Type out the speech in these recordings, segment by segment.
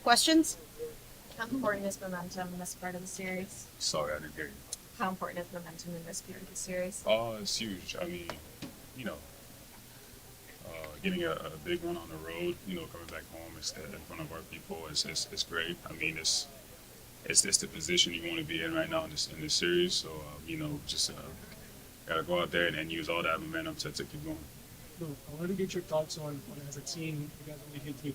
Questions? How important is momentum in this part of the series? Sorry, I didn't hear you. How important is momentum in this part of the series? Oh, it's huge. I mean, you know, getting a big one on the road, coming back home instead in front of our people is great. I mean, it's the position you want to be in right now in this series. So, just gotta go out there and use all that momentum to keep going. Lou, I wanted to get your thoughts on as a team, you guys only hit three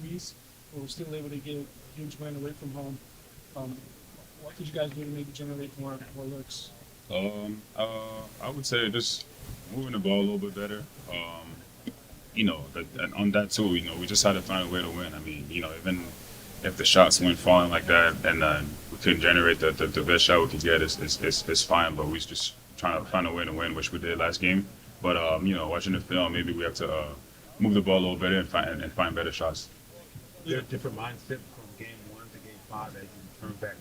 threes, but we're still able to get a huge win away from home. What could you guys do to maybe generate more looks? I would say just moving the ball a little bit better. And on that too, we just had to find a way to win. I mean, even if the shots went falling like that and we couldn't generate the best shot we could get, it's fine. But we just trying to find a way to win, which we did last game. But watching the film, maybe we have to move the ball a little better and find better shots. Is there a different mindset from game 1 to game 5 as you turn back?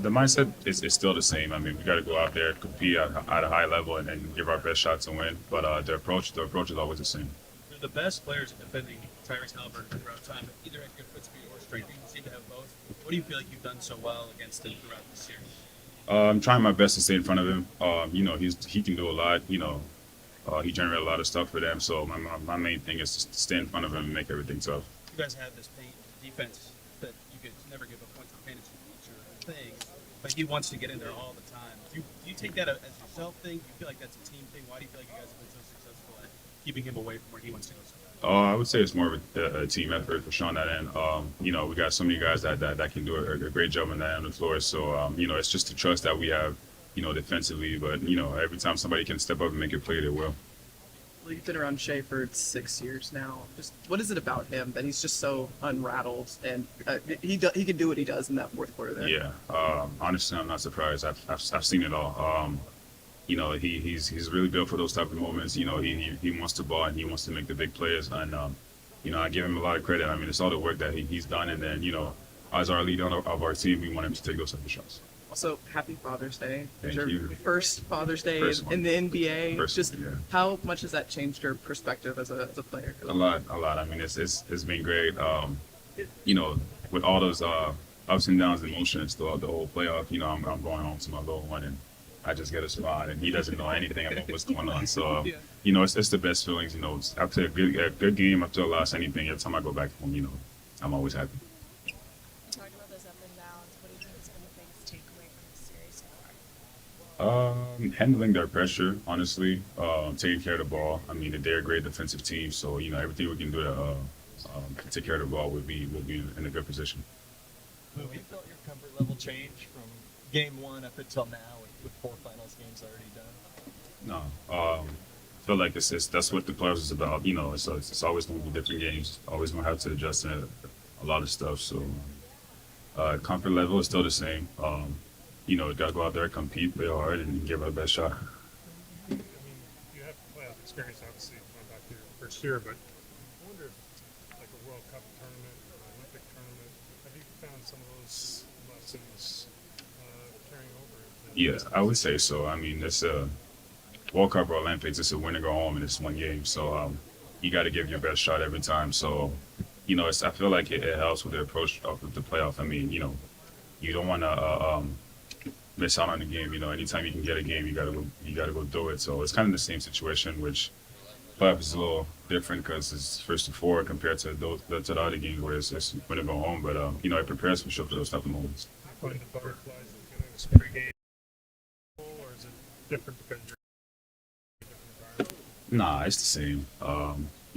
The mindset is still the same. I mean, we got to go out there, compete at a high level, and give our best shots and win. But the approach is always the same. They're the best players at defending Tyrese Halliburton throughout time, either at good foot speed or strength. You seem to have both. What do you feel like you've done so well against him throughout the series? I'm trying my best to stay in front of him. He can do a lot. He generates a lot of stuff for them. So my main thing is to stay in front of him and make everything tough. You guys have this paint defense that you could never give up points to paint. It's your thing, but he wants to get in there all the time. Do you take that as yourself thing? Do you feel like that's a team thing? Why do you feel like you guys have been so successful at keeping him away from where he wants to go? I would say it's more of a team effort for Sean that end. We got so many guys that can do a great job on that end of the floor. So, it's just the trust that we have, defensively. But, every time somebody can step up and make a play, they will. Well, you've been around Shea for 6 years now. Just what is it about him that he's just so unrattled and he can do what he does in that fourth quarter there? Yeah. Honestly, I'm not surprised. I've seen it all. He's really built for those type of moments. He wants the ball and he wants to make the big plays. And I give him a lot of credit. I mean, it's all the work that he's done. And then as our leader of our team, we want him to take those type of shots. Also, happy Father's Day. Thank your you. First Father's Day in the NBA. How much has that changed your perspective as a player? A lot. I mean, it's been great. With all those ups and downs and emotions throughout the whole playoff, I'm going home to my little one and I just get a spot and he doesn't know anything about what's going on. So, it's the best feelings. After a good game, after a loss, anything, every time I go back home, I'm always happy. You talked about those up and downs. What do you think has been the biggest takeaway from this series so far? Handling their pressure, honestly, taking care of the ball. I mean, they're a great defensive team, so everything we can do to take care of the ball would be in a good position. Have you felt your comfort level change from game 1 up until now with 4 finals games already done? No, I feel like that's what the playoffs is about. So it's always going to be different games. Always going to have to adjust to a lot of stuff. So comfort level is still the same. Got to go out there, compete, play hard, and give our best shot. I mean, you have playoff experience, obviously, going back to your first year, but I wonder if, like a World Cup tournament or an Olympic tournament, have you found some of those lessons carrying over? Yeah, I would say so. I mean, it's a World Cup or Olympics. It's a win or go home, and it's one game. So you got to give your best shot every time. So, I feel like it helps with the approach of the playoff. I mean, you don't want to miss out on the game. Anytime you can get a game, you gotta go do it. So it's kind of the same situation, which playoff is a little different because it's first to 4 compared to the other games where it's win or go home. But it prepares for those type of moments. Do you find the butterflies in getting a spring game, or is it different because you're in a different environment? Nah, it's the same.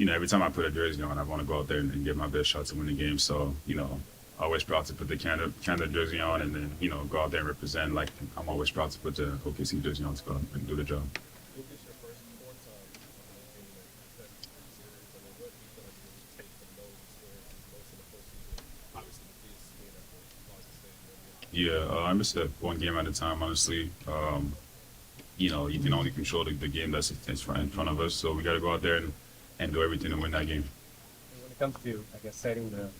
Every time I put a jersey on, I want to go out there and get my best shot to win the game. So, always proud to put the Canada jersey on and then, go out there and represent. Like, I'm always proud to put the OKC jersey on to go and do the job. Yeah, I'm just one game at a time, honestly. You can only control the game that's in front of us. So we got to go out there and do everything to win that game. And when it comes to, I guess, setting the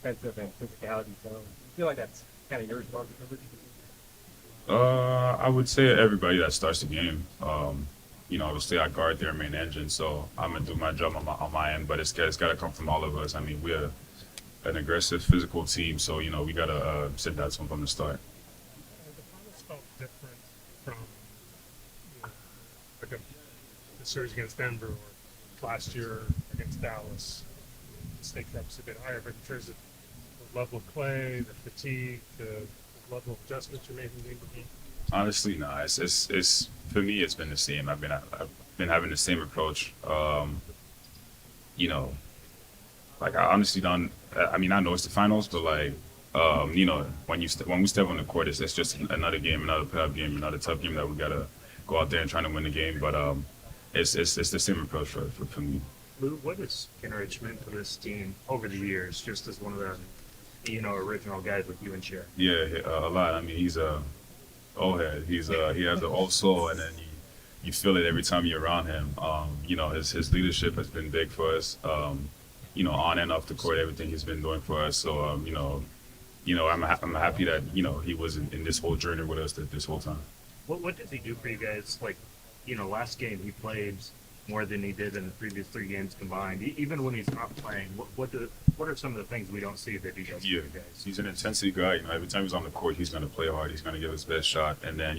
defensive and physicality zone, you feel like that's kind of your responsibility? I would say everybody that starts the game. Obviously I guard their main engine, so I'm gonna do my job on my end. But it's got to come from all of us. I mean, we're an aggressive, physical team. So we gotta set that tone from the start. The finals felt different from like the series against Denver or last year against Dallas. The stakes are obviously a bit higher, but in terms of the level of play, the fatigue, the level of adjustments you're making game to game. Honestly, no. It's for me. It's been the same. I've been having the same approach. You know, like I honestly don't. I mean, I know it's the finals, but like, when when we step on the court, it's just another game, another playoff game, another tough game that we gotta go out there and try to win the game. But it's the same approach for me. Lou, what has Kenrich meant for this team over the years, just as one of the original guys with you and Cher? Yeah, a lot. I mean, he's a old head. He has the old soul, and then you feel it every time you're around him. His leadership has been big for us. On and off the court, everything he's been doing for us. So I'm happy that he was in this whole journey with us this whole time. What does he do for you guys? Like, last game he played more than he did in the previous 3 games combined. Even when he's not playing, what are some of the things we don't see that he does for you guys? He's an intensity guy. Every time he's on the court, he's going to play hard. He's going to give his best shot, and then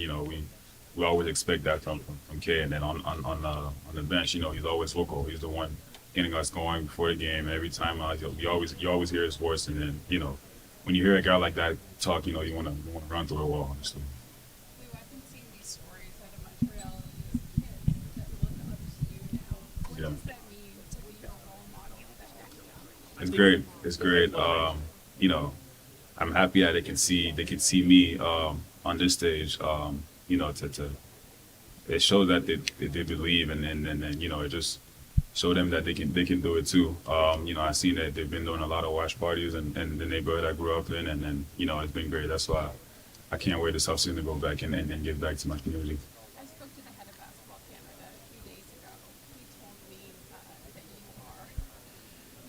we always expect that from K. And then on the bench, he's always vocal. He's the one getting us going before the game. Every time you always hear his voice, and then when you hear a guy like that talk, you want to run through a wall. Honestly. Lou, I've been seeing these stories out of Montreal and these kids that look up to you now. What Yeah. does that mean to be a role model for that next generation? It's great. It's great. I'm happy that they can see me on this stage. It shows that they believe, and then it just show them that they can do it too. I seen that they've been doing a lot of watch parties and the neighborhood I grew up in, and then it's been great. That's why I can't wait this offseason to go back and give back to my community. I spoke to the head of Basketball Canada a few days ago. He told me that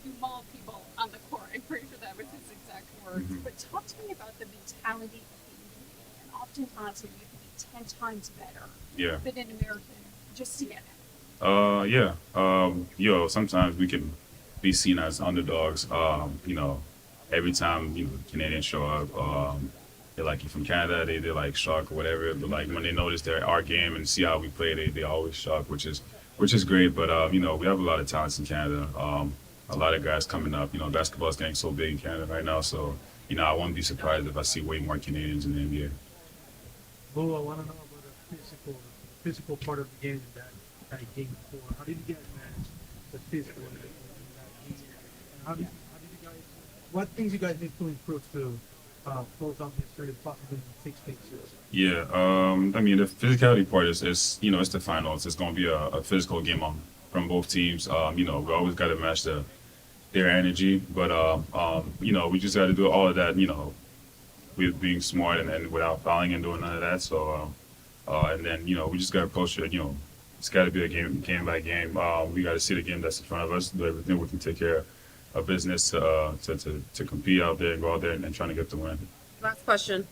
you maul people on the court. I'm pretty sure that was his exact words. Mhm. But talk to me about the mentality of the NBA. And oftentimes when you can be 10 times better Yeah. than an American just to get it. Yeah. Sometimes we can be seen as underdogs. Every time Canadians show up, they're like, "You from Canada?" They're like shocked or whatever. But like when they notice our game and see how we play, they always shocked, which is great. But we have a lot of talents in Canada. A lot of guys coming up. Basketball is getting so big in Canada right now. So I won't be surprised if I see way more Canadians in the NBA. Lou, I want to know about the physical part of the game that game 4. How did you guys manage the physical in that game? And how did you guys? What things you guys need to improve to close out this series, possibly in 6 games? Yeah, the physicality part is it's the finals. It's going to be a physical game from both teams. We always got to match their energy, but we just got to do all of that. With being smart and without fouling and doing none of that. So, and then we just got to approach it. It's got to be a game by game. We got to see the game that's in front of us, do everything we can take care of business to compete out there and go out there and trying to get the win. Last question.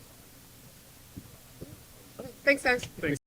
Okay, thanks, guys. Thanks.